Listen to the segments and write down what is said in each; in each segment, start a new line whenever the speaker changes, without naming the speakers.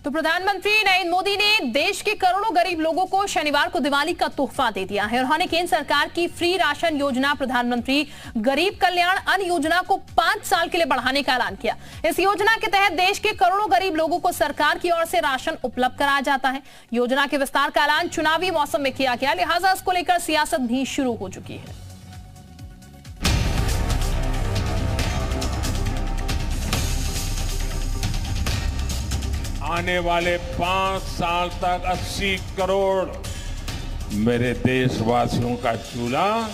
तो प्रधानमंत्री नरेंद्र मोदी ने देश के करोड़ों गरीब लोगों को शनिवार को दिवाली का तोहफा दे दिया है। उन्होंने केंद्र सरकार की फ्री राशन योजना प्रधानमंत्री गरीब कल्याण अन्न योजना को 5 साल के लिए बढ़ाने का ऐलान किया। इस योजना के तहत देश के करोड़ों गरीब लोगों को सरकार की ओर से राशन उपलब्ध कराया जाता है। योजना के विस्तार का ऐलान चुनावी मौसम में किया गया, लिहाजा इसको लेकर सियासत भी शुरू हो चुकी है।
आने वाले 5 साल तक 80 करोड़ मेरे देशवासियों का चूल्हा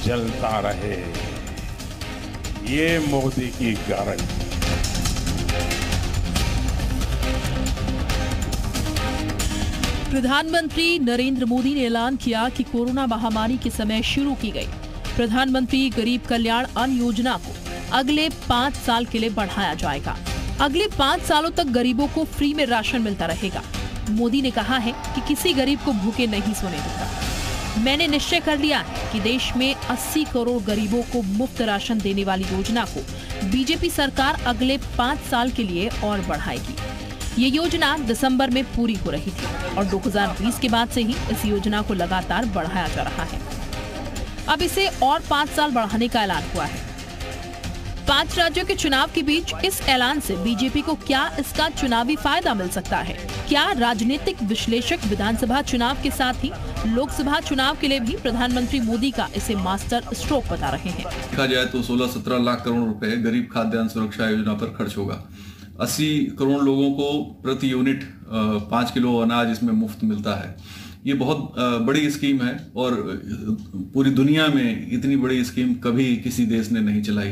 जलता रहे, ये मोदी की गारंटी।
प्रधानमंत्री नरेंद्र मोदी ने ऐलान किया कि कोरोना महामारी के समय शुरू की गई प्रधानमंत्री गरीब कल्याण अन्न योजना को अगले 5 साल के लिए बढ़ाया जाएगा। अगले 5 सालों तक गरीबों को फ्री में राशन मिलता रहेगा। मोदी ने कहा है कि किसी गरीब को भूखे नहीं सोने दूंगा। मैंने निश्चय कर लिया है कि देश में 80 करोड़ गरीबों को मुफ्त राशन देने वाली योजना को बीजेपी सरकार अगले 5 साल के लिए और बढ़ाएगी। ये योजना दिसंबर में पूरी हो रही थी और 2020 के बाद से ही इस योजना को लगातार बढ़ाया जा रहा है। अब इसे और 5 साल बढ़ाने का ऐलान हुआ है। 5 राज्यों के चुनाव के बीच इस ऐलान से बीजेपी को क्या इसका चुनावी फायदा मिल सकता है? क्या राजनीतिक विश्लेषक विधानसभा चुनाव के साथ ही लोकसभा चुनाव के लिए भी प्रधानमंत्री मोदी का इसे मास्टर स्ट्रोक बता रहे हैं?
देखा जाए तो 16-17 लाख करोड़ रुपए गरीब खाद्यान्न सुरक्षा योजना पर खर्च होगा। 80 करोड़ लोगों को प्रति यूनिट 5 किलो अनाज इसमें मुफ्त मिलता है। ये बहुत बड़ी स्कीम है और पूरी दुनिया में इतनी बड़ी स्कीम कभी किसी देश ने नहीं चलाई।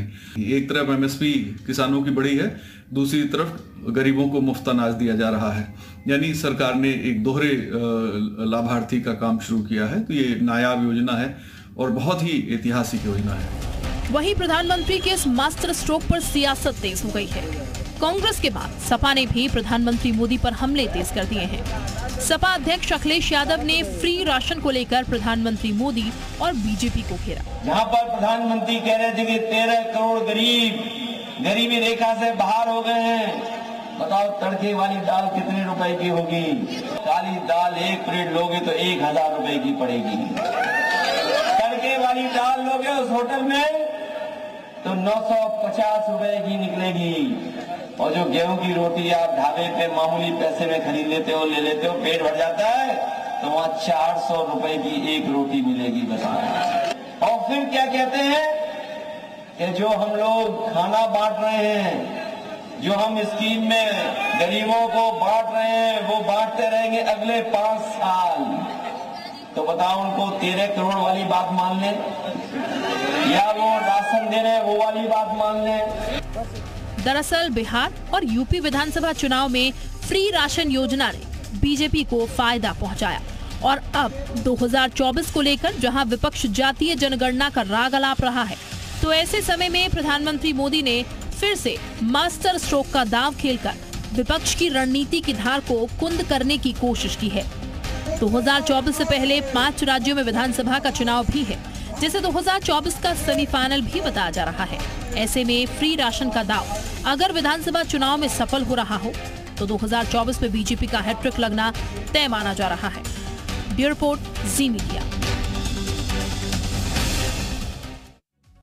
एक तरफ एमएसपी किसानों की बढ़ी है, दूसरी तरफ गरीबों को मुफ्त अनाज दिया जा रहा है। यानी सरकार ने एक दोहरे लाभार्थी का काम शुरू किया है। तो ये नायाब योजना है और बहुत ही ऐतिहासिक योजना है।
वहीं प्रधानमंत्री के इस मास्टर स्ट्रोक पर सियासत तेज हो गई है। कांग्रेस के बाद सपा ने भी प्रधानमंत्री मोदी पर हमले तेज कर दिए हैं। सपा अध्यक्ष अखिलेश यादव ने फ्री राशन को लेकर प्रधानमंत्री मोदी और बीजेपी को घेरा।
यहाँ पर प्रधानमंत्री कह रहे थे कि 13 करोड़ गरीब गरीबी रेखा से बाहर हो गए हैं। बताओ तड़के वाली दाल कितने रुपए की होगी? काली दाल 1 प्लेट लोगे तो 1000 रुपए की पड़ेगी। तड़के वाली दाल लोगे उस होटल में तो 950 रुपए की निकलेगी। और जो गेहूं की रोटी आप ढाबे पे मामूली पैसे में खरीद लेते हो, ले लेते हो, पेट भर जाता है, तो वहाँ 400 रुपए की एक रोटी मिलेगी। बताओ। और फिर क्या कहते हैं कि जो हम लोग खाना बांट रहे हैं, जो हम स्कीम में गरीबों को बांट रहे हैं, वो बांटते रहेंगे अगले 5 साल। तो बताओ उनको 13 करोड़ वाली बात मान लें या वो राशन दे रहे वो वाली बात मान लें।
दरअसल बिहार और यूपी विधानसभा चुनाव में फ्री राशन योजना ने बीजेपी को फायदा पहुंचाया और अब 2024 को लेकर जहां विपक्ष जातीय जनगणना का राग अलाप रहा है, तो ऐसे समय में प्रधानमंत्री मोदी ने फिर से मास्टर स्ट्रोक का दांव खेलकर विपक्ष की रणनीति की धार को कुंद करने की कोशिश की है। 2024 से पहले 5 राज्यों में विधानसभा का चुनाव भी है, जिसे 2024 का सेमीफाइनल भी बताया जा रहा है। ऐसे में फ्री राशन का दाव अगर विधानसभा चुनाव में सफल हो रहा हो तो 2024 में बीजेपी का हैट्रिक लगना तय माना जा रहा है। ब्यूरो रिपोर्ट, जी मीडिया।